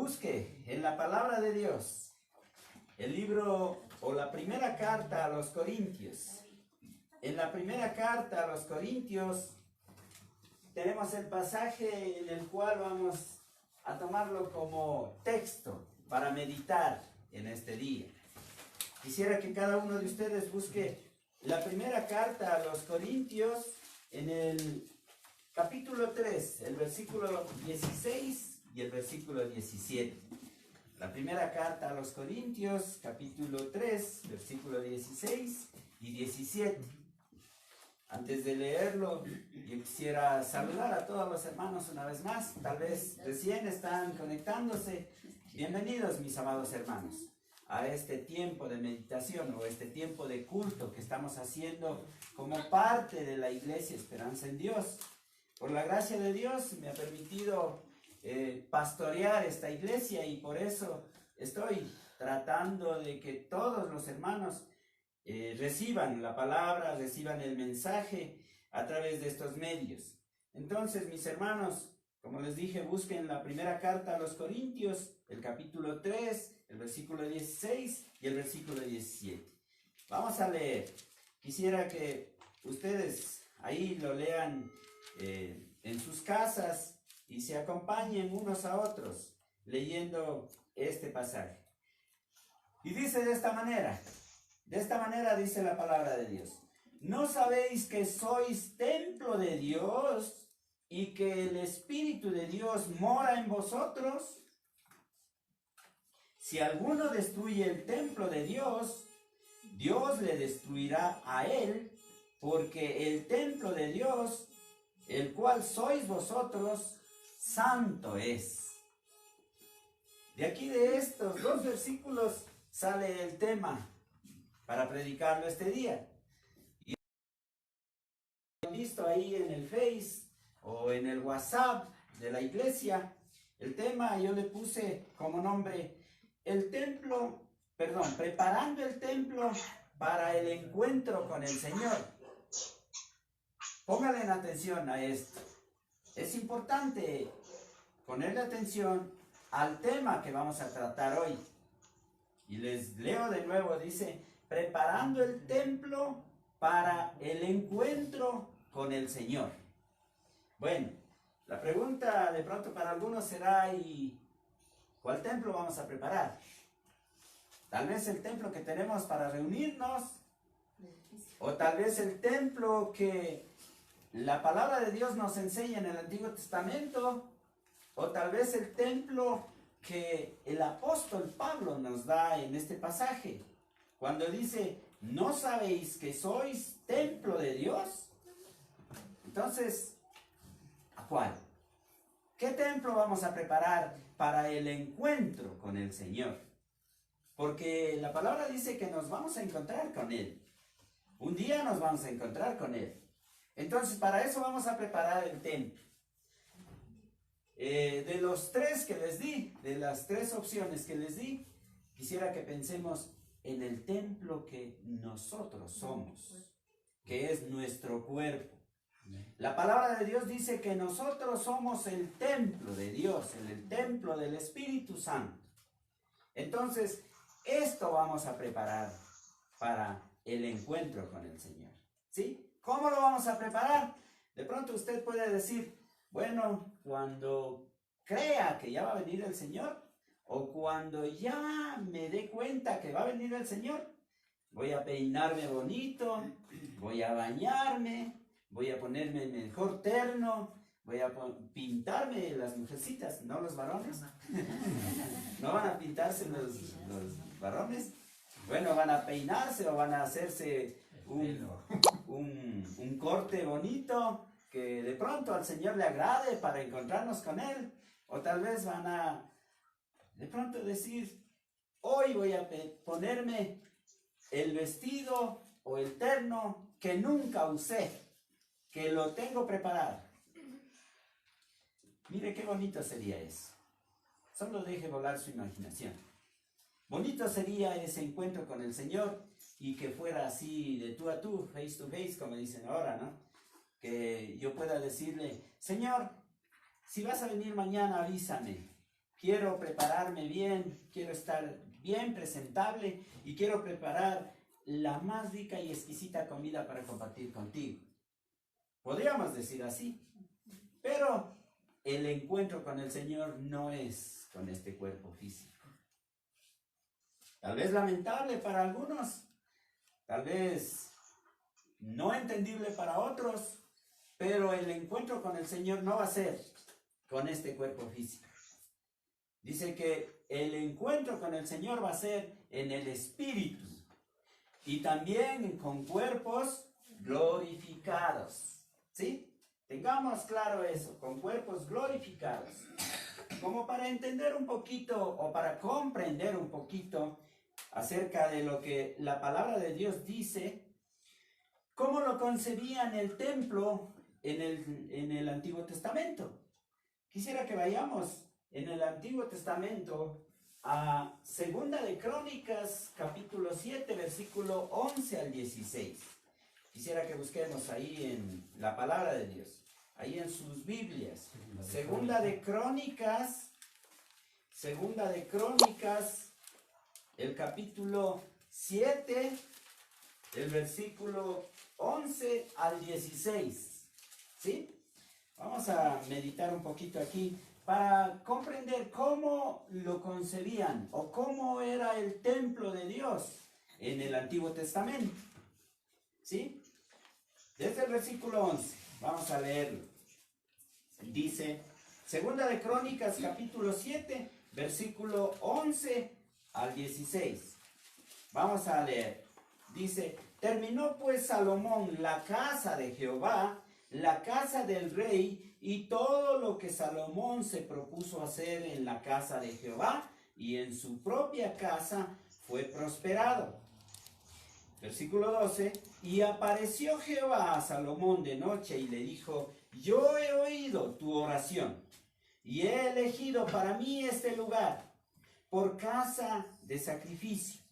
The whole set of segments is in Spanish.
busque en la palabra de Dios el libro o la primera carta a los Corintios. En la primera carta a los Corintios tenemos el pasaje en el cual vamos a tomarlo como texto para meditar en este día. Quisiera que cada uno de ustedes busque la primera carta a los Corintios en el capítulo 3, el versículo 16 y el versículo 17. La primera carta a los Corintios, capítulo 3, versículo 16 y 17. Antes de leerlo, yo quisiera saludar a todos los hermanos una vez más. Tal vez recién están conectándose. Bienvenidos, mis amados hermanos, a este tiempo de meditación o este tiempo de culto que estamos haciendo como parte de la Iglesia Esperanza en Dios. Por la gracia de Dios me ha permitido pastorear esta iglesia y por eso estoy tratando de que todos los hermanos reciban la palabra, reciban el mensaje a través de estos medios. Entonces, mis hermanos, como les dije, busquen la primera carta a los Corintios, el capítulo 3, el versículo 16 y el versículo 17. Vamos a leer. Quisiera que ustedes ahí lo lean en sus casas y se acompañen unos a otros leyendo este pasaje. Y dice de esta manera dice la palabra de Dios: ¿no sabéis que sois templo de Dios y que el Espíritu de Dios mora en vosotros? Si alguno destruye el templo de Dios, Dios le destruirá a él, porque el templo de Dios, el cual sois vosotros, santo es. De aquí, de estos dos versículos, sale el tema para predicarlo este día. Y han visto ahí en el Face o en el WhatsApp de la iglesia, el tema yo le puse como nombre preparando el templo para el encuentro con el Señor. Pónganle atención a esto. Es importante ponerle atención al tema que vamos a tratar hoy. Y les leo de nuevo, dice: preparando el templo para el encuentro con el Señor. Bueno, la pregunta de pronto para algunos será: ¿y cuál templo vamos a preparar? Tal vez el templo que tenemos para reunirnos, o tal vez el templo que la palabra de Dios nos enseña en el Antiguo Testamento, o tal vez el templo que el apóstol Pablo nos da en este pasaje, cuando dice: ¿no sabéis que sois templo de Dios? Entonces, ¿a cuál? ¿Qué templo vamos a preparar para el encuentro con el Señor? Porque la palabra dice que nos vamos a encontrar con Él. Un día nos vamos a encontrar con Él. Entonces, para eso vamos a preparar el templo. De los tres que les di, de las tres opciones que les di, quisiera que pensemos en el templo que nosotros somos, que es nuestro cuerpo. La palabra de Dios dice que nosotros somos el templo de Dios, el templo del Espíritu Santo. Entonces, esto vamos a preparar para el encuentro con el Señor. ¿Sí? ¿Cómo lo vamos a preparar? De pronto usted puede decir: bueno, cuando crea que ya va a venir el Señor, o cuando ya me dé cuenta que va a venir el Señor, voy a peinarme bonito, voy a bañarme, voy a ponerme el mejor terno, voy a pintarme las mujercitas, no los varones. ¿No van a pintarse los varones? Bueno, van a peinarse o van a hacerse un corte bonito que de pronto al Señor le agrade para encontrarnos con Él. O tal vez van a de pronto decir: hoy voy a ponerme el vestido o el terno que nunca usé, que lo tengo preparado. Mire qué bonito sería eso. Solo deje volar su imaginación. Bonito sería ese encuentro con el Señor y que fuera así de tú a tú, face to face, como dicen ahora, ¿no? Que yo pueda decirle: Señor, si vas a venir mañana, avísame. quiero prepararme bien, quiero estar bien presentable y quiero preparar la más rica y exquisita comida para compartir contigo. Podríamos decir así, pero el encuentro con el Señor no es con este cuerpo físico. Tal vez lamentable para algunos, tal vez no entendible para otros, pero el encuentro con el Señor no va a ser con este cuerpo físico. Dice que el encuentro con el Señor va a ser en el Espíritu y también con cuerpos glorificados. ¿Sí? Tengamos claro eso, con cuerpos glorificados. Como para entender un poquito o para comprender un poquito acerca de lo que la palabra de Dios dice, cómo lo concebían el templo en el Antiguo Testamento. Quisiera que vayamos en el Antiguo Testamento a Segunda de Crónicas, capítulo 7, versículo 11 al 16. Quisiera que busquemos ahí en la palabra de Dios, ahí en sus Biblias. Segunda de Crónicas, el capítulo 7, el versículo 11 al 16. ¿Sí? Vamos a meditar un poquito aquí para comprender cómo lo concebían o cómo era el templo de Dios en el Antiguo Testamento. ¿Sí? Desde el versículo 11, vamos a leerlo. Dice, Segunda de Crónicas, capítulo 7, versículo 11 al 16. Vamos a leer. Dice, terminó pues Salomón la casa de Jehová, la casa del rey, y todo lo que Salomón se propuso hacer en la casa de Jehová y en su propia casa fue prosperado. Versículo 12, y apareció Jehová a Salomón de noche y le dijo, yo he oído tu oración y he elegido para mí este lugar por casa de sacrificio.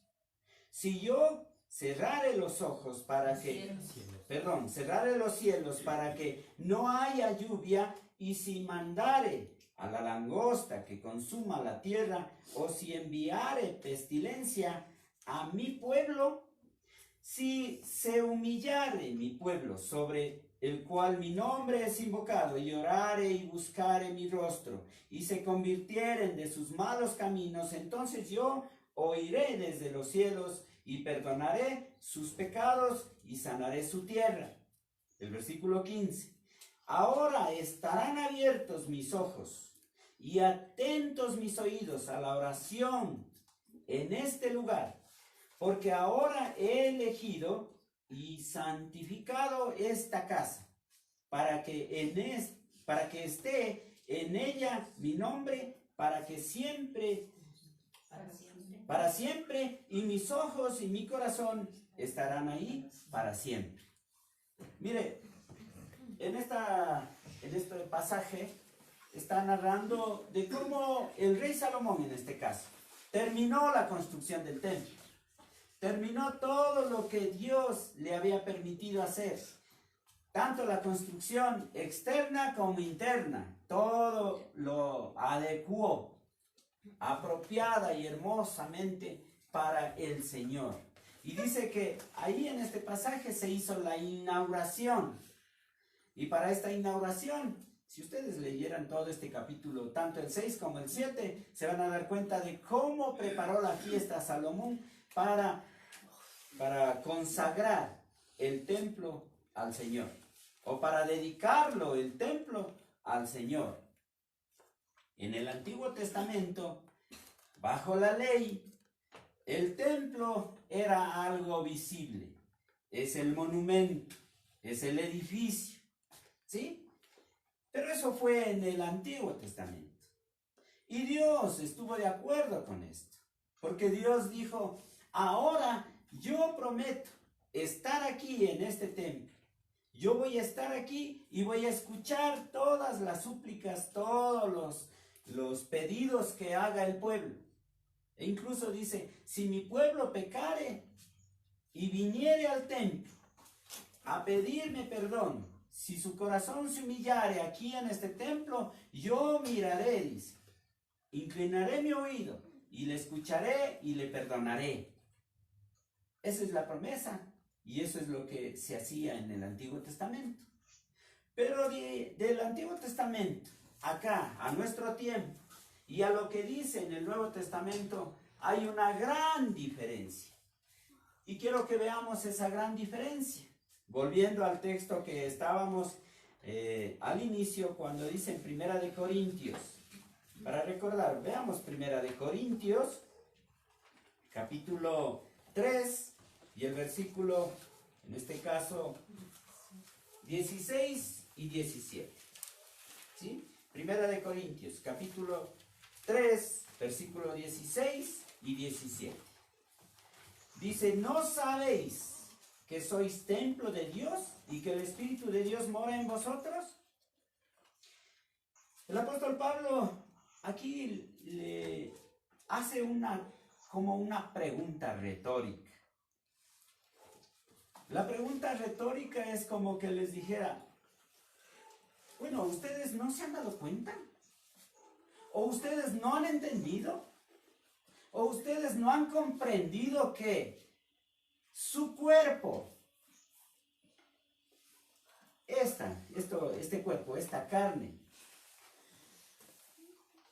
Si yo cerrare los ojos para que, cerrare los cielos para que no haya lluvia, y si mandare a la langosta que consuma la tierra, o si enviare pestilencia a mi pueblo, si se humillare mi pueblo sobre el cual mi nombre es invocado, y orare y buscare mi rostro, y se convirtieren de sus malos caminos, entonces yo oiré desde los cielos y perdonaré sus pecados y sanaré su tierra. El versículo 15. Ahora estarán abiertos mis ojos y atentos mis oídos a la oración en este lugar, porque ahora he elegido y santificado esta casa, para que esté en ella mi nombre, para siempre, y mis ojos y mi corazón estarán ahí para siempre. Mire, en este pasaje está narrando de cómo el rey Salomón, en este caso, terminó la construcción del templo. Terminó todo lo que Dios le había permitido hacer. Tanto la construcción externa como interna. Todo lo adecuó apropiada y hermosamente para el Señor. Y dice que ahí en este pasaje se hizo la inauguración. Y para esta inauguración, si ustedes leyeran todo este capítulo, tanto el 6 como el 7, se van a dar cuenta de cómo preparó la fiesta Salomón para consagrar el templo al Señor, o para dedicarlo el templo al Señor. En el Antiguo Testamento, bajo la ley, el templo era algo visible. Es el monumento, es el edificio, ¿sí? Pero eso fue en el Antiguo Testamento. Y Dios estuvo de acuerdo con esto, porque Dios dijo, ahora yo prometo estar aquí en este templo. Yo voy a estar aquí y voy a escuchar todas las súplicas, todos los pedidos que haga el pueblo. E incluso dice, si mi pueblo pecare y viniere al templo a pedirme perdón, si su corazón se humillare aquí en este templo, yo miraré, dice, inclinaré mi oído y le escucharé y le perdonaré. Esa es la promesa y eso es lo que se hacía en el Antiguo Testamento. Pero del Antiguo Testamento, acá, a nuestro tiempo, y a lo que dice en el Nuevo Testamento, hay una gran diferencia. Y quiero que veamos esa gran diferencia. Volviendo al texto que estábamos al inicio, cuando dice en Primera de Corintios, para recordar, veamos Primera de Corintios, capítulo 3, y el versículo, en este caso, 16 y 17. ¿Sí? Primera de Corintios, capítulo 3, versículo 16 y 17. Dice, ¿no sabéis que sois templo de Dios y que el Espíritu de Dios mora en vosotros? El apóstol Pablo aquí le hace como una pregunta retórica. La pregunta retórica es como que les dijera, bueno, ¿ustedes no se han dado cuenta? ¿O ustedes no han entendido? ¿O ustedes no han comprendido que su cuerpo, este cuerpo, esta carne,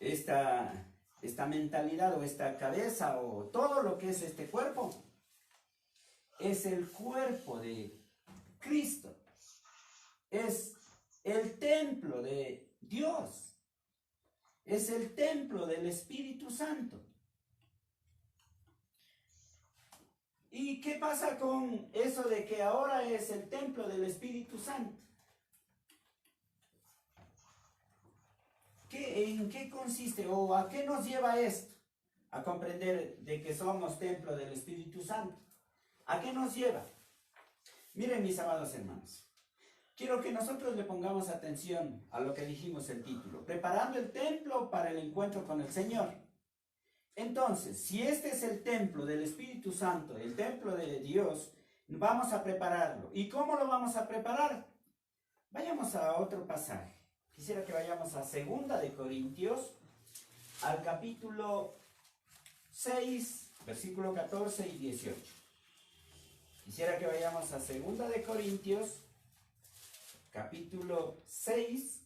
esta mentalidad o esta cabeza o todo lo que es este cuerpo, es el cuerpo de Cristo? Es el templo de Dios. Es el templo del Espíritu Santo. ¿Y qué pasa con eso de que ahora es el templo del Espíritu Santo? ¿En qué consiste o a qué nos lleva esto? A comprender de que somos templo del Espíritu Santo. ¿A qué nos lleva? Miren, mis amados hermanos, quiero que nosotros le pongamos atención a lo que dijimos el título, preparando el templo para el encuentro con el Señor. Entonces, si este es el templo del Espíritu Santo, el templo de Dios, vamos a prepararlo. ¿Y cómo lo vamos a preparar? Vayamos a otro pasaje. Quisiera que vayamos a 2 de Corintios, al capítulo 6, versículo 14 y 18. Quisiera que vayamos a 2 de Corintios, capítulo 6.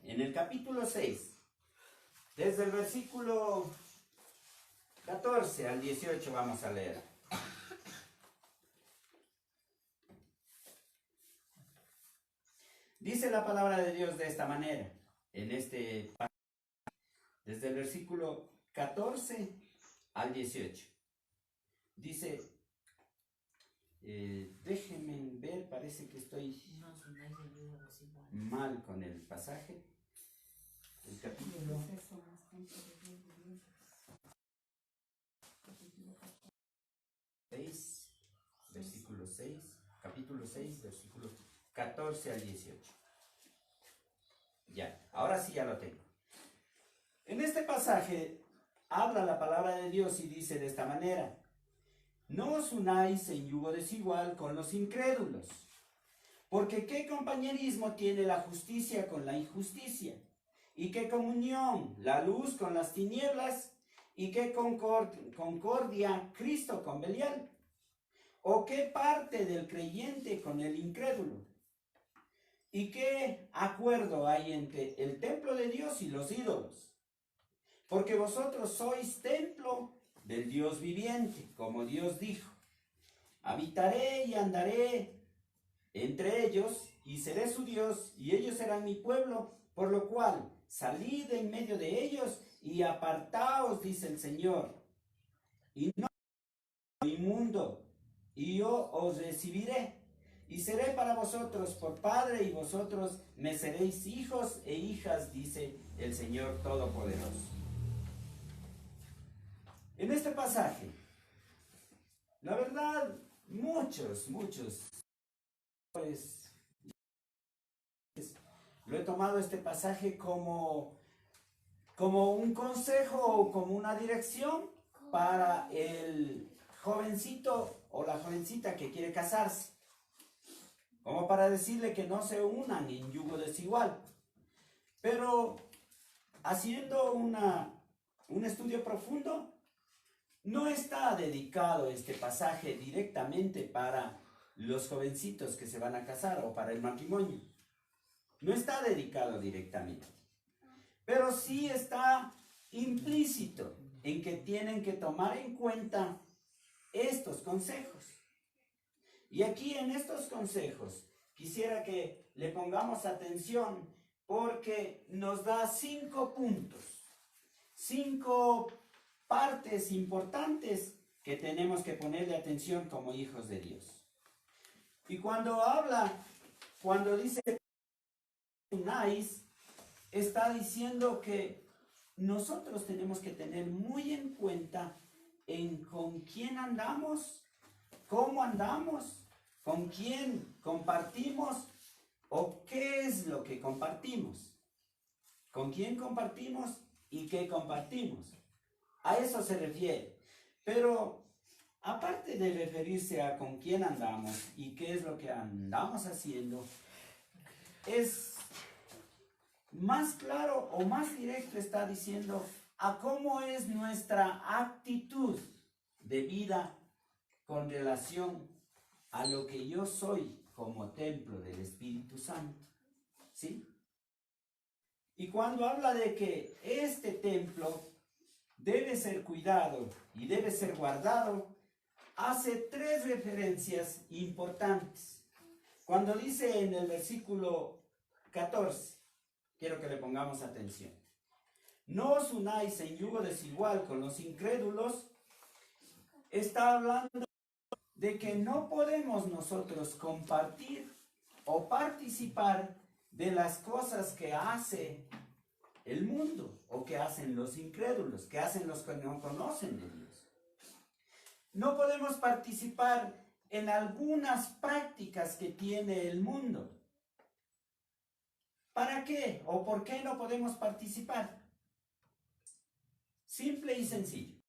En el capítulo 6, desde el versículo 14 al 18 vamos a leer. Dice la palabra de Dios de esta manera, desde el versículo 14 al 18. Dice, déjenme ver, parece que estoy mal con el pasaje. El capítulo 6, versículo 6, capítulo 6, versículo 14 al 18. Ya, ahora sí ya lo tengo. En este pasaje habla la palabra de Dios y dice de esta manera: no os unáis en yugo desigual con los incrédulos, porque ¿qué compañerismo tiene la justicia con la injusticia? ¿Y qué comunión la luz con las tinieblas? ¿Y qué concordia Cristo con Belial? ¿O qué parte del creyente con el incrédulo? ¿Y qué acuerdo hay entre el templo de Dios y los ídolos? Porque vosotros sois templo del Dios viviente, como Dios dijo: habitaré y andaré entre ellos, y seré su Dios, y ellos serán mi pueblo, por lo cual salid en medio de ellos, y apartaos, dice el Señor, y no inmundo, y yo os recibiré, y seré para vosotros por padre, y vosotros me seréis hijos e hijas, dice el Señor Todopoderoso. En este pasaje, la verdad, muchos, pues, lo he tomado este pasaje como un consejo o como una dirección para el jovencito o la jovencita que quiere casarse, como para decirle que no se unan en yugo desigual. Pero haciendo un estudio profundo, no está dedicado este pasaje directamente para los jovencitos que se van a casar o para el matrimonio. No está dedicado directamente. Pero sí está implícito en que tienen que tomar en cuenta estos consejos. Y aquí en estos consejos quisiera que le pongamos atención porque nos da 5 puntos, 5 partes importantes que tenemos que ponerle atención como hijos de Dios. Y cuando dice unáis, está diciendo que nosotros tenemos que tener muy en cuenta en con quién andamos, cómo andamos, con quién compartimos o qué es lo que compartimos, con quién compartimos y qué compartimos. A eso se refiere. Pero aparte de referirse a con quién andamos y qué es lo que andamos haciendo, es más claro o más directo, está diciendo a cómo es nuestra actitud de vida con relación a lo que yo soy como templo del Espíritu Santo. ¿Sí? Y cuando habla de que este templo debe ser cuidado y debe ser guardado, hace 3 referencias importantes. Cuando dice en el versículo 14, quiero que le pongamos atención. No os unáis en yugo desigual con los incrédulos. Está hablando de que no podemos nosotros compartir o participar de las cosas que hace el mundo o que hacen los incrédulos, que hacen los que no conocen de Dios. No podemos participar en algunas prácticas que tiene el mundo. ¿Para qué o por qué no podemos participar? Simple y sencillo.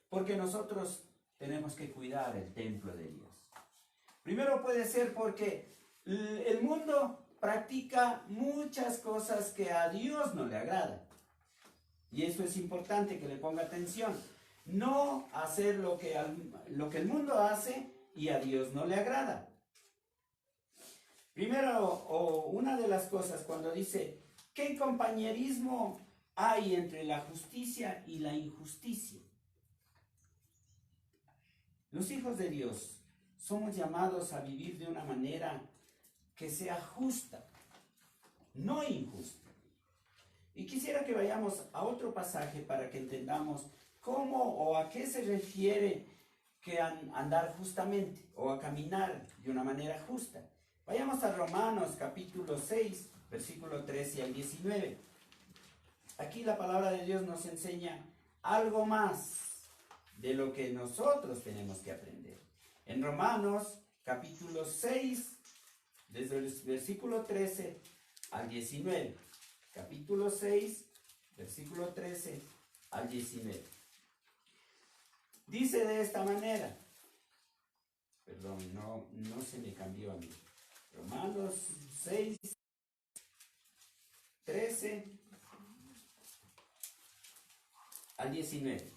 Porque nosotros tenemos que cuidar el templo de Dios. Primero puede ser porque el mundo practica muchas cosas que a Dios no le agradan. Y eso es importante que le ponga atención. No hacer lo que el mundo hace y a Dios no le agrada. Primero, una de las cosas cuando dice, ¿qué compañerismo hay entre la justicia y la injusticia? Los hijos de Dios somos llamados a vivir de una manera que sea justa, no injusta. Y quisiera que vayamos a otro pasaje para que entendamos cómo o a qué se refiere que andar justamente o a caminar de una manera justa. Vayamos a Romanos capítulo 6, versículo 13 al 19. Aquí la palabra de Dios nos enseña algo más de lo que nosotros tenemos que aprender. En Romanos capítulo 6, desde el versículo 13 al 19. Capítulo 6, versículo 13 al 19. Dice de esta manera, perdón, no se me cambió a mí. Romanos 6, 13 al 19.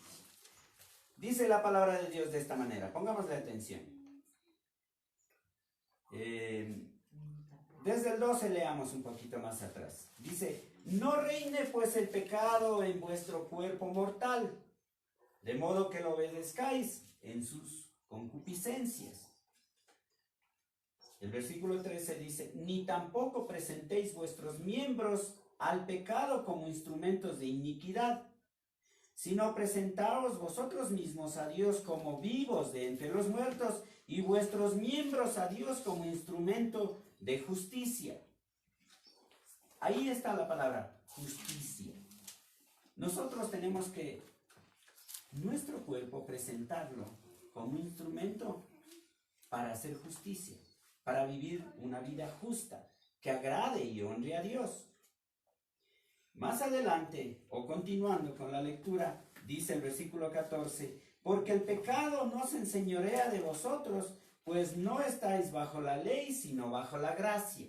Dice la palabra de Dios de esta manera, pongámosle atención. Desde el 12 leamos un poquito más atrás. Dice, no reine pues el pecado en vuestro cuerpo mortal, de modo que lo obedezcáis en sus concupiscencias. El versículo 13 dice, ni tampoco presentéis vuestros miembros al pecado como instrumentos de iniquidad, sino presentaos vosotros mismos a Dios como vivos de entre los muertos y vuestros miembros a Dios como instrumento de justicia. Ahí está la palabra, justicia. Nosotros tenemos que nuestro cuerpo presentarlo como un instrumento para hacer justicia, para vivir una vida justa, que agrade y honre a Dios. Más adelante, o continuando con la lectura, dice el versículo 14, porque el pecado no se enseñorea de vosotros, pues no estáis bajo la ley, sino bajo la gracia.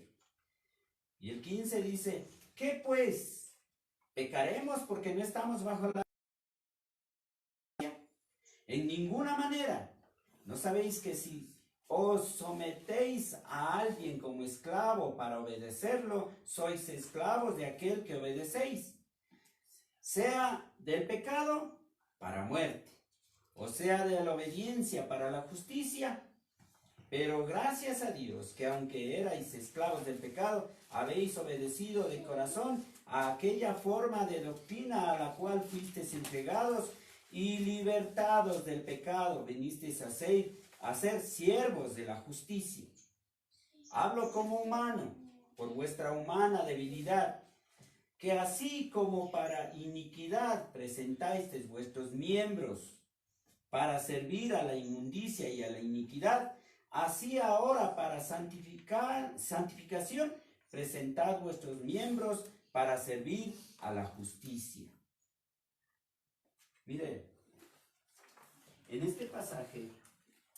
Y el 15 dice, ¿Qué pues? ¿Pecaremos porque no estamos bajo la... En ninguna manera. ¿No sabéis que si os sometéis a alguien como esclavo para obedecerlo, sois esclavos de aquel que obedecéis? Sea del pecado para muerte, o sea de la obediencia para la justicia. Pero gracias a Dios que aunque erais esclavos del pecado, habéis obedecido de corazón a aquella forma de doctrina a la cual fuisteis entregados, y libertados del pecado, vinisteis a ser siervos de la justicia. Hablo como humano, por vuestra humana debilidad, que así como para iniquidad presentáis vuestros miembros para servir a la inmundicia y a la iniquidad, así ahora para santificación presentad vuestros miembros para servir a la justicia. Mire, en este pasaje,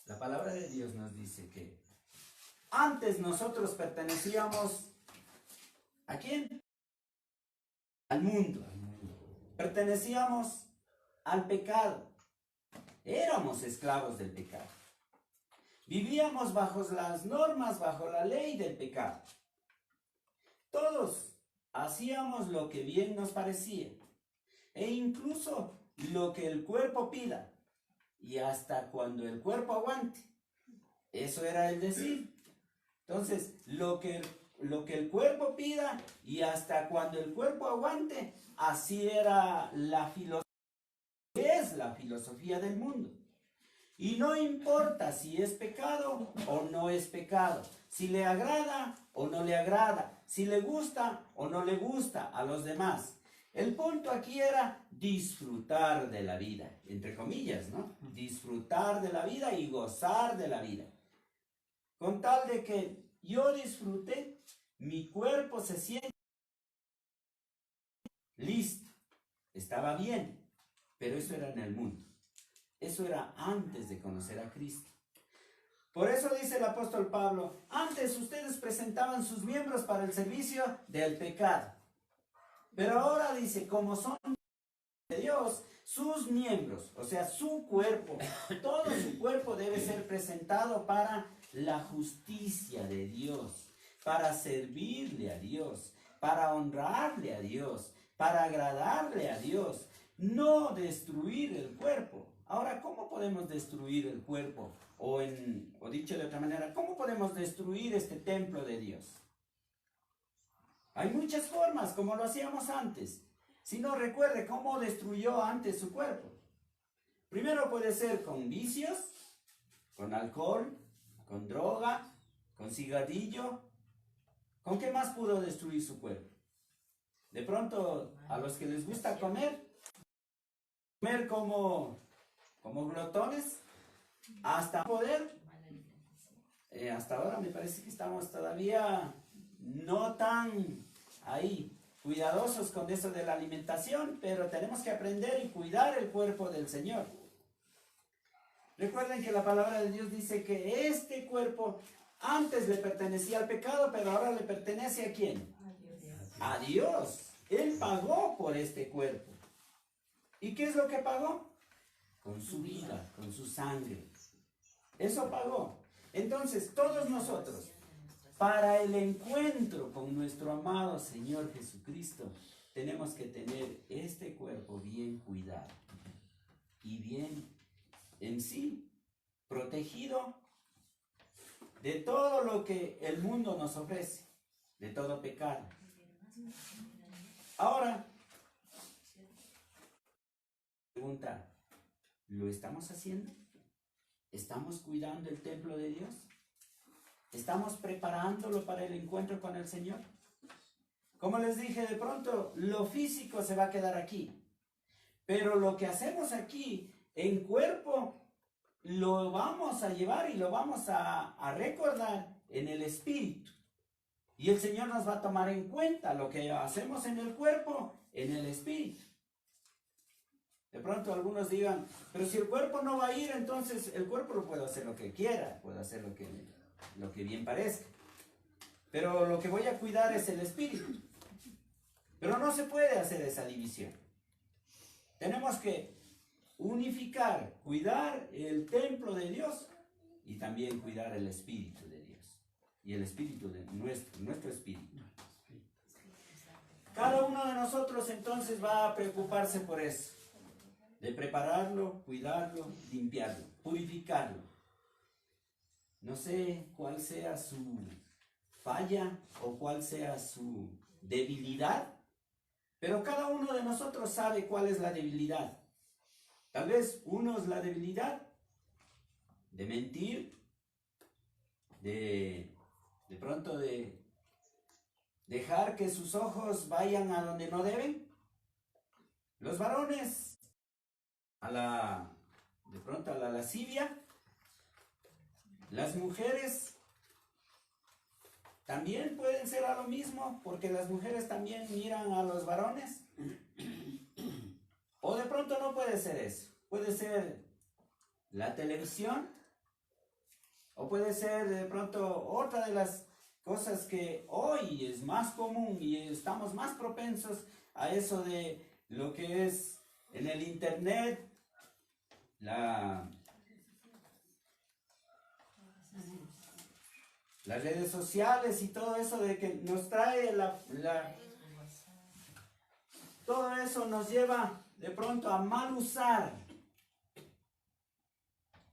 la palabra de Dios nos dice que antes nosotros pertenecíamos, ¿a quién? Al mundo. Pertenecíamos al pecado. Éramos esclavos del pecado. Vivíamos bajo las normas, bajo la ley del pecado. Todos hacíamos lo que bien nos parecía, e incluso lo que el cuerpo pida, y hasta cuando el cuerpo aguante. Eso era el decir. Entonces, lo que el cuerpo pida y hasta cuando el cuerpo aguante, así era la filosofía, es la filosofía del mundo. Y no importa si es pecado o no es pecado, si le agrada o no le agrada, si le gusta o no le gusta a los demás. El punto aquí era disfrutar de la vida, entre comillas, ¿no? Disfrutar de la vida y gozar de la vida. Con tal de que yo disfrute, mi cuerpo se siente listo, estaba bien, pero eso era en el mundo. Eso era antes de conocer a Cristo. Por eso dice el apóstol Pablo, antes ustedes presentaban sus miembros para el servicio del pecado. Pero ahora dice, como son de Dios, sus miembros, o sea, su cuerpo, todo su cuerpo debe ser presentado para la justicia de Dios, para servirle a Dios, para honrarle a Dios, para agradarle a Dios, no destruir el cuerpo. Ahora, ¿cómo podemos destruir el cuerpo? O dicho de otra manera, ¿cómo podemos destruir este templo de Dios? Hay muchas formas, como lo hacíamos antes. Si no, recuerde cómo destruyó antes su cuerpo. Primero puede ser con vicios, con alcohol, con droga, con cigarrillo. ¿Con qué más pudo destruir su cuerpo? De pronto, a los que les gusta comer como glotones, hasta poder. Hasta ahora me parece que estamos todavía no tan ahí cuidadosos con eso de la alimentación, pero tenemos que aprender y cuidar el cuerpo del Señor. Recuerden que la palabra de Dios dice que este cuerpo antes le pertenecía al pecado, pero ahora le pertenece ¿a quién? A Dios. Él pagó por este cuerpo. ¿Y qué es lo que pagó? Con su vida, con su sangre. Eso pagó. Entonces, todos nosotros, para el encuentro con nuestro amado Señor Jesucristo, tenemos que tener este cuerpo bien cuidado y bien en sí, protegido de todo lo que el mundo nos ofrece, de todo pecado. Ahora, pregunta, ¿lo estamos haciendo? ¿Estamos cuidando el templo de Dios? ¿Estamos preparándolo para el encuentro con el Señor? Como les dije, de pronto lo físico se va a quedar aquí, pero lo que hacemos aquí en cuerpo lo vamos a llevar y lo vamos a recordar en el espíritu. Y el Señor nos va a tomar en cuenta lo que hacemos en el cuerpo, en el espíritu. De pronto algunos digan, pero si el cuerpo no va a ir, entonces el cuerpo lo puede hacer lo que quiera, puede hacer lo que bien parezca. Pero lo que voy a cuidar es el espíritu. Pero no se puede hacer esa división. Tenemos que unificar, cuidar el templo de Dios y también cuidar el Espíritu de Dios. Y el Espíritu de nuestro Espíritu. Cada uno de nosotros entonces va a preocuparse por eso. De prepararlo, cuidarlo, limpiarlo, purificarlo. No sé cuál sea su falla o cuál sea su debilidad, pero cada uno de nosotros sabe cuál es la debilidad. Tal vez uno es la debilidad de mentir, de pronto de dejar que sus ojos vayan a donde no deben. Los varones de pronto a la lascivia. Las mujeres también pueden ser a lo mismo, porque las mujeres también miran a los varones. O de pronto no puede ser eso. Puede ser la televisión, o puede ser de pronto otra de las cosas que hoy es más común y estamos más propensos a eso de lo que es en el internet, las redes sociales y todo eso de que nos trae todo eso nos lleva de pronto a mal usar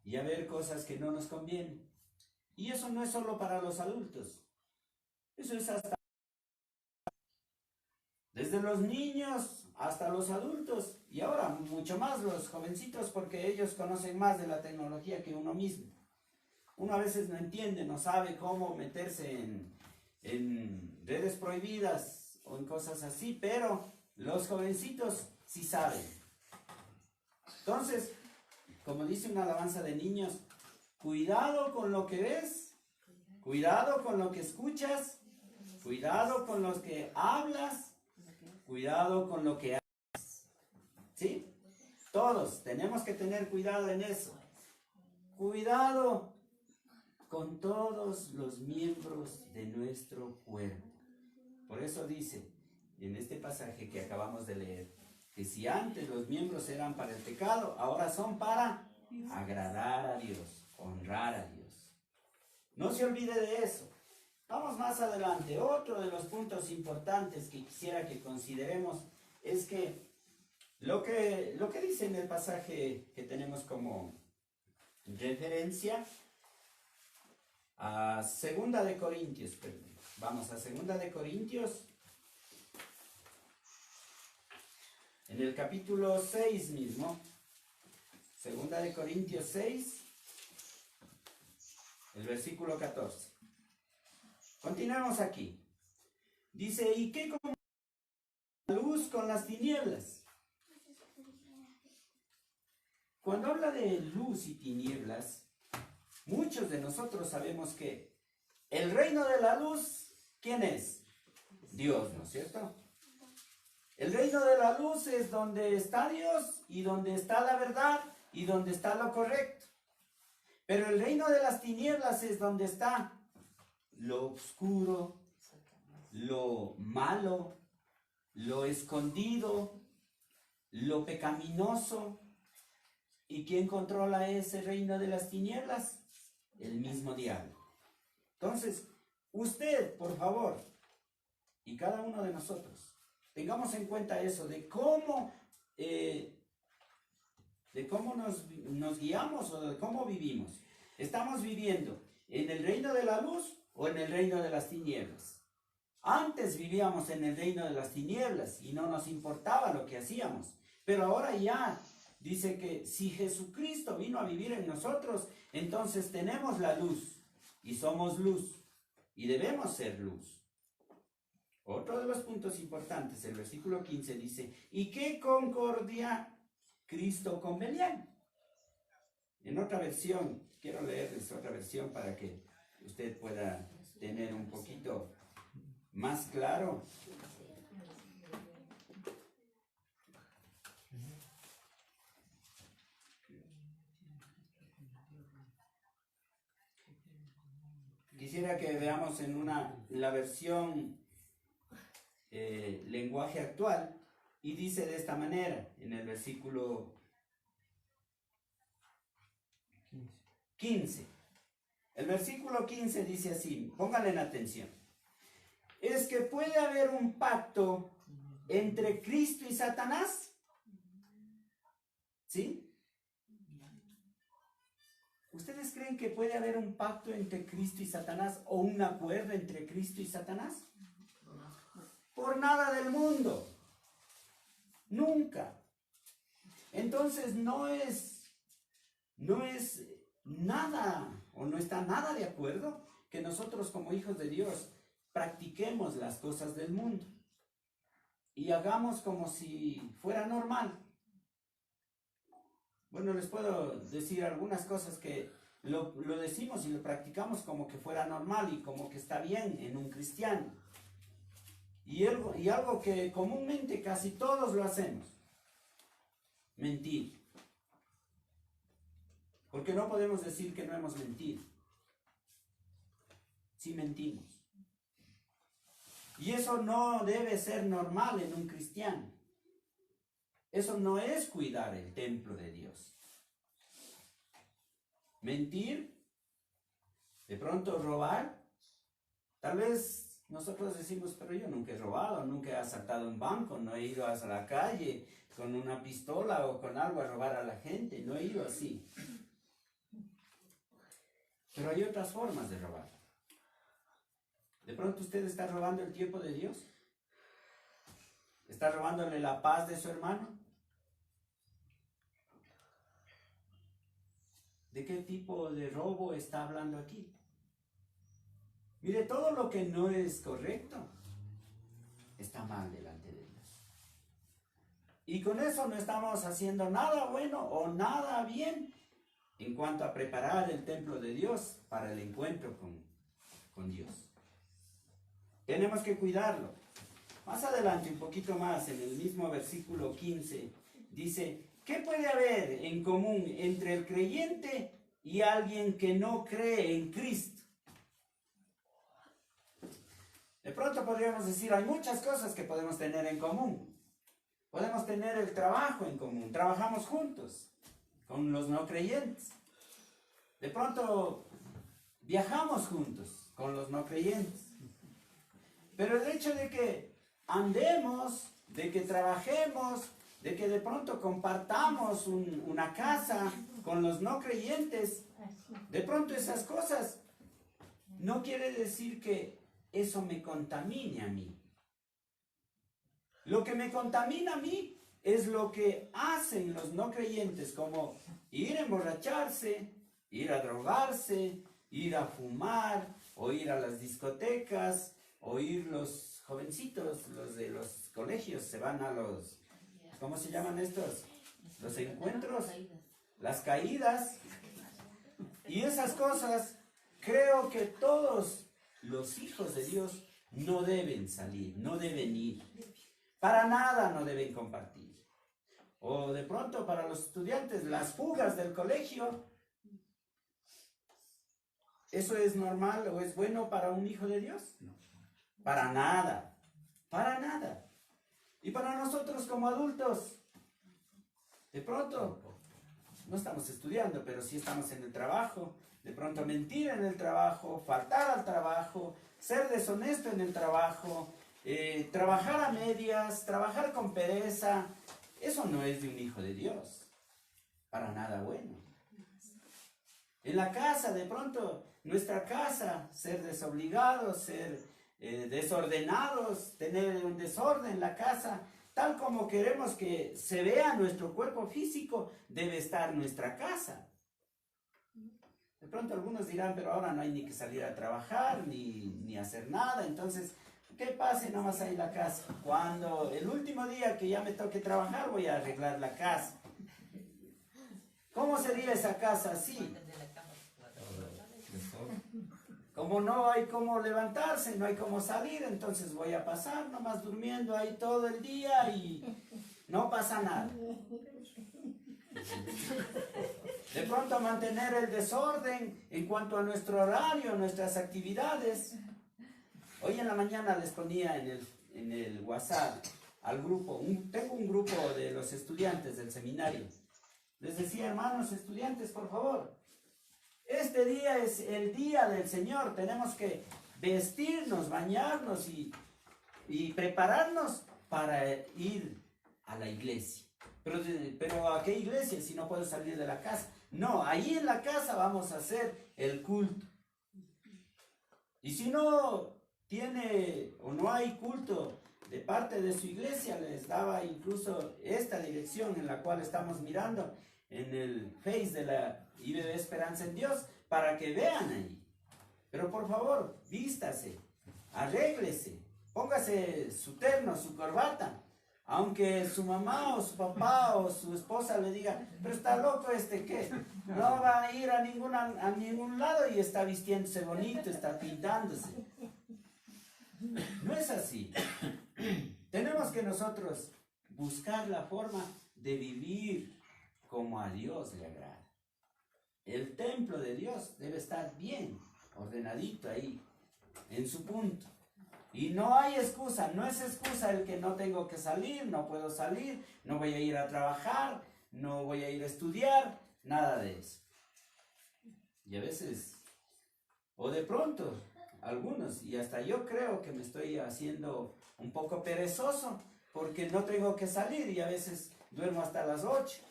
y a ver cosas que no nos convienen. Y eso no es solo para los adultos, eso es hasta desde los niños hasta los adultos, y ahora mucho más los jovencitos, porque ellos conocen más de la tecnología que uno mismo. Uno a veces no entiende, no sabe cómo meterse en redes prohibidas o en cosas así, pero los jovencitos sí saben. Entonces, como dice una alabanza de niños, cuidado con lo que ves, cuidado con lo que escuchas, cuidado con lo que hablas, cuidado con lo que haces. ¿Sí? Todos tenemos que tener cuidado en eso. Cuidado con todos los miembros de nuestro cuerpo. Por eso dice en este pasaje que acabamos de leer, que si antes los miembros eran para el pecado, ahora son para agradar a Dios, honrar a Dios. No se olvide de eso. Vamos más adelante. Otro de los puntos importantes que quisiera que consideremos es que lo que dice en el pasaje que tenemos como referencia a 2 de Corintios, perdón. Vamos a 2 de Corintios, en el capítulo 6 mismo, 2 de Corintios 6, el versículo 14. Continuamos aquí. Dice, ¿y qué con la luz con las tinieblas? Cuando habla de luz y tinieblas, muchos de nosotros sabemos que el reino de la luz, ¿quién es? Dios, ¿no es cierto? El reino de la luz es donde está Dios y donde está la verdad y donde está lo correcto. Pero el reino de las tinieblas es donde está lo oscuro, lo malo, lo escondido, lo pecaminoso. ¿Y quién controla ese reino de las tinieblas? El mismo diablo. Entonces, usted, por favor, y cada uno de nosotros, tengamos en cuenta eso, de cómo nos guiamos o de cómo vivimos. ¿Estamos viviendo en el reino de la luz o en el reino de las tinieblas? Antes vivíamos en el reino de las tinieblas y no nos importaba lo que hacíamos, pero ahora ya dice que si Jesucristo vino a vivir en nosotros, entonces tenemos la luz y somos luz y debemos ser luz. Otro de los puntos importantes, el versículo 15 dice, ¿y qué concordia Cristo con Belial? En otra versión, quiero leerles otra versión para que usted pueda tener un poquito más claro. Quisiera que veamos en la versión lenguaje actual, y dice de esta manera, en el versículo 15. El versículo 15 dice así, pónganle en atención. Es que puede haber un pacto entre Cristo y Satanás. ¿Sí? ¿Ustedes creen que puede haber un pacto entre Cristo y Satanás o un acuerdo entre Cristo y Satanás? Por nada del mundo. Nunca. Entonces no es nada o no está nada de acuerdo que nosotros como hijos de Dios practiquemos las cosas del mundo y hagamos como si fuera normal. Bueno, les puedo decir algunas cosas que lo decimos y lo practicamos como que fuera normal y como que está bien en un cristiano. Y algo que comúnmente casi todos lo hacemos. Mentir. Porque no podemos decir que no hemos mentido. Sí mentimos. Y eso no debe ser normal en un cristiano. Eso no es cuidar el templo de Dios. Mentir, de pronto robar. Tal vez nosotros decimos, pero yo nunca he robado, nunca he asaltado un banco, no he ido a la calle con una pistola o con algo a robar a la gente, no he ido así. Pero hay otras formas de robar. De pronto usted está robando el tiempo de Dios. ¿Está robándole la paz de su hermano? ¿De qué tipo de robo está hablando aquí? Mire, todo lo que no es correcto está mal delante de Dios. Y con eso no estamos haciendo nada bueno o nada bien en cuanto a preparar el templo de Dios para el encuentro con Dios. Tenemos que cuidarlo. Más adelante, un poquito más, en el mismo versículo 15, dice, ¿qué puede haber en común entre el creyente y alguien que no cree en Cristo? De pronto podríamos decir, hay muchas cosas que podemos tener en común. Podemos tener el trabajo en común, trabajamos juntos con los no creyentes. De pronto viajamos juntos con los no creyentes. Pero el hecho de que andemos, de que trabajemos, de que de pronto compartamos una casa con los no creyentes, de pronto esas cosas no quiere decir que eso me contamine a mí. Lo que me contamina a mí es lo que hacen los no creyentes, como ir a emborracharse, ir a drogarse, ir a fumar, o ir a las discotecas, o ir los jovencitos, los de los colegios, se van a los, ¿cómo se llaman estos? Los encuentros, las caídas, y esas cosas. Creo que todos los hijos de Dios no deben salir, no deben ir. Para nada no deben compartir. O de pronto para los estudiantes, las fugas del colegio. ¿Eso es normal o es bueno para un hijo de Dios? No. Para nada. Para nada. Y para nosotros como adultos, de pronto, no estamos estudiando, pero sí estamos en el trabajo. De pronto mentir en el trabajo, faltar al trabajo, ser deshonesto en el trabajo, trabajar a medias, trabajar con pereza. Eso no es de un hijo de Dios. Para nada bueno. En la casa, de pronto, nuestra casa, ser desobligados, ser desordenados, tener un desorden en la casa, tal como queremos que se vea nuestro cuerpo físico, debe estar nuestra casa. De pronto algunos dirán, pero ahora no hay ni que salir a trabajar, ni hacer nada, entonces, ¿qué pase nomás ahí la casa? Cuando el último día que ya me toque trabajar, voy a arreglar la casa. ¿Cómo sería esa casa así? Como no hay cómo levantarse, no hay cómo salir, entonces voy a pasar nomás durmiendo ahí todo el día y no pasa nada. De pronto mantener el desorden en cuanto a nuestro horario, nuestras actividades. Hoy en la mañana les ponía en en el WhatsApp al grupo, tengo un grupo de los estudiantes del seminario. Les decía, hermanos estudiantes, por favor, este día es el día del Señor, tenemos que vestirnos, bañarnos y prepararnos para ir a la iglesia. Pero ¿a qué iglesia si no puedo salir de la casa? No, ahí en la casa vamos a hacer el culto. Y si no tiene o no hay culto de parte de su iglesia, les daba incluso esta dirección en la cual estamos mirando en el Face de la IBB Esperanza en Dios, para que vean ahí. Pero por favor, vístase, arréglese, póngase su terno, su corbata. Aunque su mamá o su papá o su esposa le diga, pero está loco este, ¿qué? No va a ir a ningún lado y está vistiéndose bonito, está pintándose. No es así. Tenemos que nosotros buscar la forma de vivir como a Dios le agrada. El templo de Dios debe estar bien ordenadito ahí, en su punto. Y no hay excusa, no es excusa el que no tengo que salir, no puedo salir, no voy a ir a trabajar, no voy a ir a estudiar, nada de eso. Y a veces, o de pronto, algunos, y hasta yo creo que me estoy haciendo un poco perezoso, porque no tengo que salir y a veces duermo hasta las 8,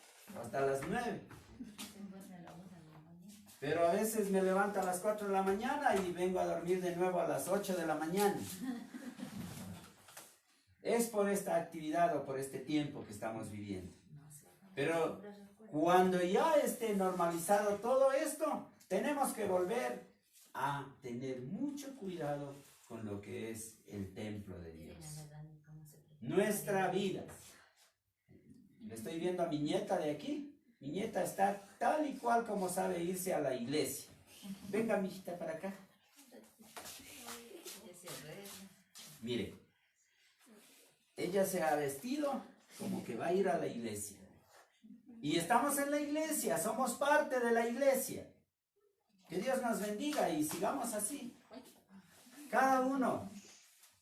hasta las 9. Pero a veces me levanto a las 4 de la mañana y vengo a dormir de nuevo a las 8 de la mañana. Es por esta actividad o por este tiempo que estamos viviendo. Pero cuando ya esté normalizado todo esto, tenemos que volver a tener mucho cuidado con lo que es el templo de Dios. Nuestra vida. Le estoy viendo a mi nieta de aquí. Mi nieta está tal y cual como sabe irse a la iglesia. Venga, mijita, para acá. Mire, ella se ha vestido como que va a ir a la iglesia. Y estamos en la iglesia, somos parte de la iglesia. Que Dios nos bendiga y sigamos así. Cada uno,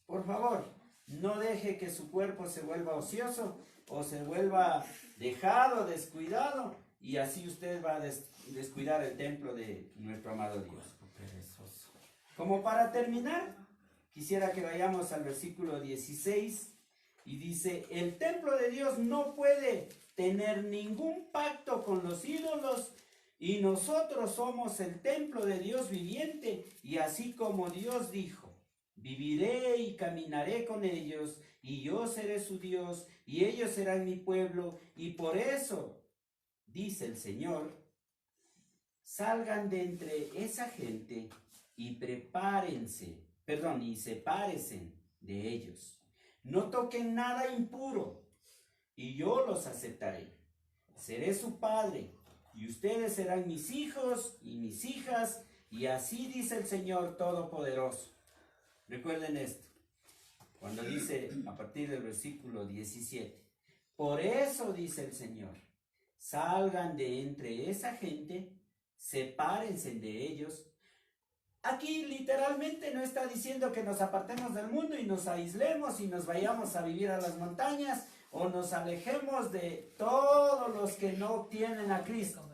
por favor, no deje que su cuerpo se vuelva ocioso o se vuelva dejado, descuidado, y así usted va a descuidar el templo de nuestro amado Dios. Como para terminar, quisiera que vayamos al versículo 16, y dice, el templo de Dios no puede tener ningún pacto con los ídolos, y nosotros somos el templo de Dios viviente, y así como Dios dijo, viviré y caminaré con ellos, y yo seré su Dios, y ellos serán mi pueblo, y por eso, dice el Señor, salgan de entre esa gente y y sepárense de ellos. No toquen nada impuro, y yo los aceptaré. Seré su padre, y ustedes serán mis hijos y mis hijas, y así dice el Señor Todopoderoso. Recuerden esto. Cuando dice a partir del versículo 17, por eso dice el Señor, salgan de entre esa gente, sepárense de ellos. Aquí literalmente no está diciendo que nos apartemos del mundo y nos aislemos y nos vayamos a vivir a las montañas o nos alejemos de todos los que no tienen a Cristo.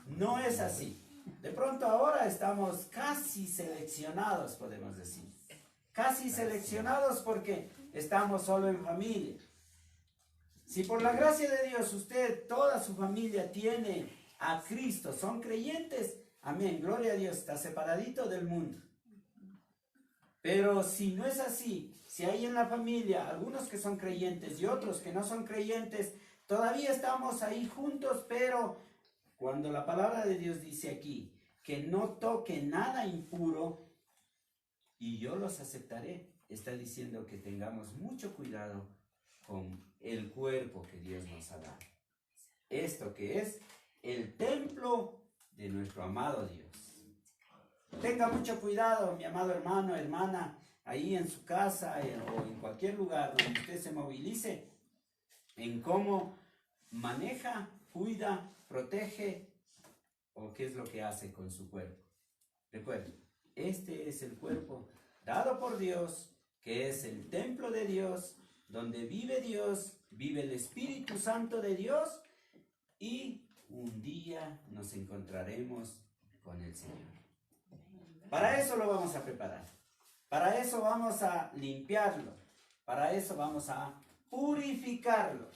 No es así. De pronto ahora estamos casi seleccionados, podemos decir. Casi seleccionados porque estamos solo en familia. Si por la gracia de Dios usted, toda su familia tiene a Cristo, son creyentes, amén, gloria a Dios, está separadito del mundo. Pero si no es así, si hay en la familia algunos que son creyentes y otros que no son creyentes, todavía estamos ahí juntos, pero cuando la palabra de Dios dice aquí que no toque nada impuro y yo los aceptaré, está diciendo que tengamos mucho cuidado con el cuerpo que Dios nos ha dado. Esto que es el templo de nuestro amado Dios. Tenga mucho cuidado, mi amado hermano, hermana, ahí en su casa o en cualquier lugar donde usted se movilice, en cómo maneja, cuida, protege o qué es lo que hace con su cuerpo. Recuerden, este es el cuerpo dado por Dios, que es el templo de Dios, donde vive Dios, vive el Espíritu Santo de Dios, y un día nos encontraremos con el Señor. Para eso lo vamos a preparar. Para eso vamos a limpiarlo. Para eso vamos a purificarlo.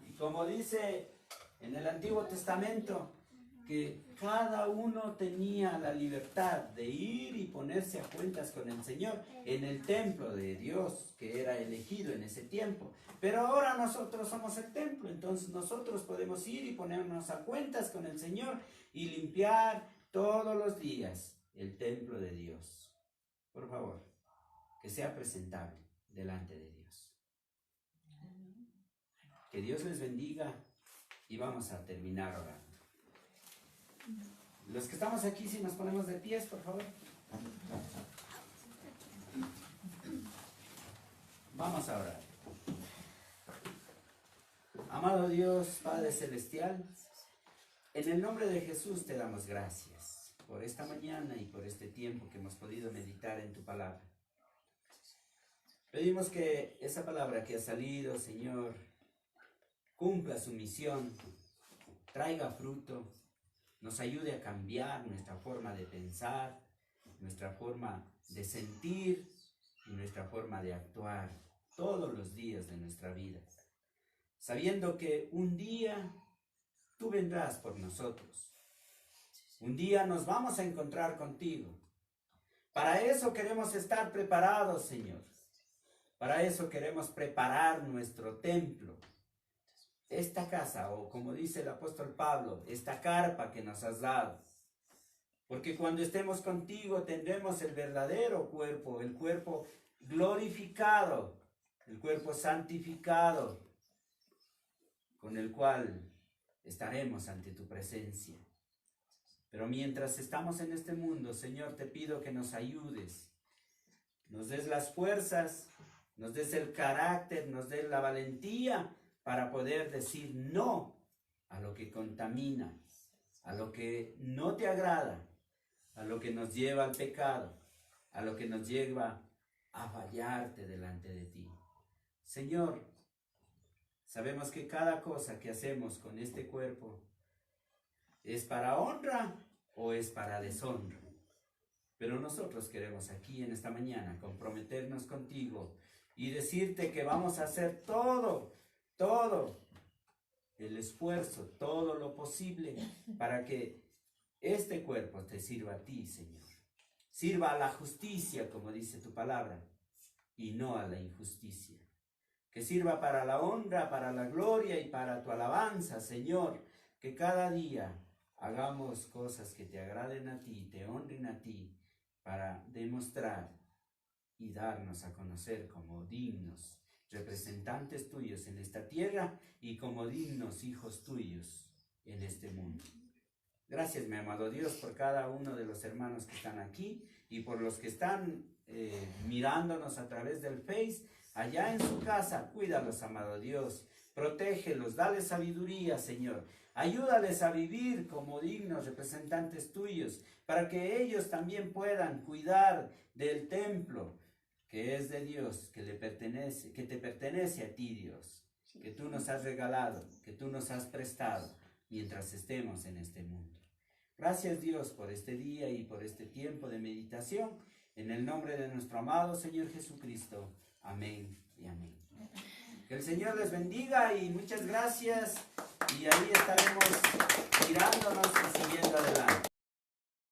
Y como dice en el Antiguo Testamento, que cada uno tenía la libertad de ir y ponerse a cuentas con el Señor en el templo de Dios, que era elegido en ese tiempo. Pero ahora nosotros somos el templo, entonces nosotros podemos ir y ponernos a cuentas con el Señor y limpiar todos los días el templo de Dios. Por favor, que sea presentable delante de Dios. Que Dios les bendiga y vamos a terminar orando. Los que estamos aquí, si nos ponemos de pies, por favor. Vamos a orar. Amado Dios, Padre Celestial, en el nombre de Jesús te damos gracias por esta mañana y por este tiempo que hemos podido meditar en tu palabra. Pedimos que esa palabra que ha salido, Señor, cumpla su misión, traiga fruto, nos ayude a cambiar nuestra forma de pensar, nuestra forma de sentir y nuestra forma de actuar todos los días de nuestra vida, sabiendo que un día tú vendrás por nosotros. Un día nos vamos a encontrar contigo. Para eso queremos estar preparados, Señor. Para eso queremos preparar nuestro templo. Esta casa, o como dice el apóstol Pablo, esta carpa que nos has dado. Porque cuando estemos contigo tendremos el verdadero cuerpo, el cuerpo glorificado, el cuerpo santificado, con el cual estaremos ante tu presencia. Pero mientras estamos en este mundo, Señor, te pido que nos ayudes, nos des las fuerzas, nos des el carácter, nos des la valentía para poder decir no a lo que contamina, a lo que no te agrada, a lo que nos lleva al pecado, a lo que nos lleva a fallarte delante de ti. Señor, sabemos que cada cosa que hacemos con este cuerpo es para honra o es para deshonra. Pero nosotros queremos aquí en esta mañana comprometernos contigo y decirte que vamos a hacer todo el esfuerzo, todo lo posible para que este cuerpo te sirva a ti, Señor. Sirva a la justicia, como dice tu palabra, y no a la injusticia. Que sirva para la honra, para la gloria y para tu alabanza, Señor. Que cada día hagamos cosas que te agraden a ti, te honren a ti, para demostrar y darnos a conocer como dignos representantes tuyos en esta tierra y como dignos hijos tuyos en este mundo. Gracias, mi amado Dios, por cada uno de los hermanos que están aquí y por los que están mirándonos a través del Face, allá en su casa. Cuídalos, amado Dios, protégelos, dale sabiduría, Señor. Ayúdales a vivir como dignos representantes tuyos, para que ellos también puedan cuidar del templo que es de Dios, que te pertenece a ti, Dios, que tú nos has regalado, que tú nos has prestado mientras estemos en este mundo. Gracias, Dios, por este día y por este tiempo de meditación. En el nombre de nuestro amado Señor Jesucristo. Amén y amén. Que el Señor les bendiga y muchas gracias. Y ahí estaremos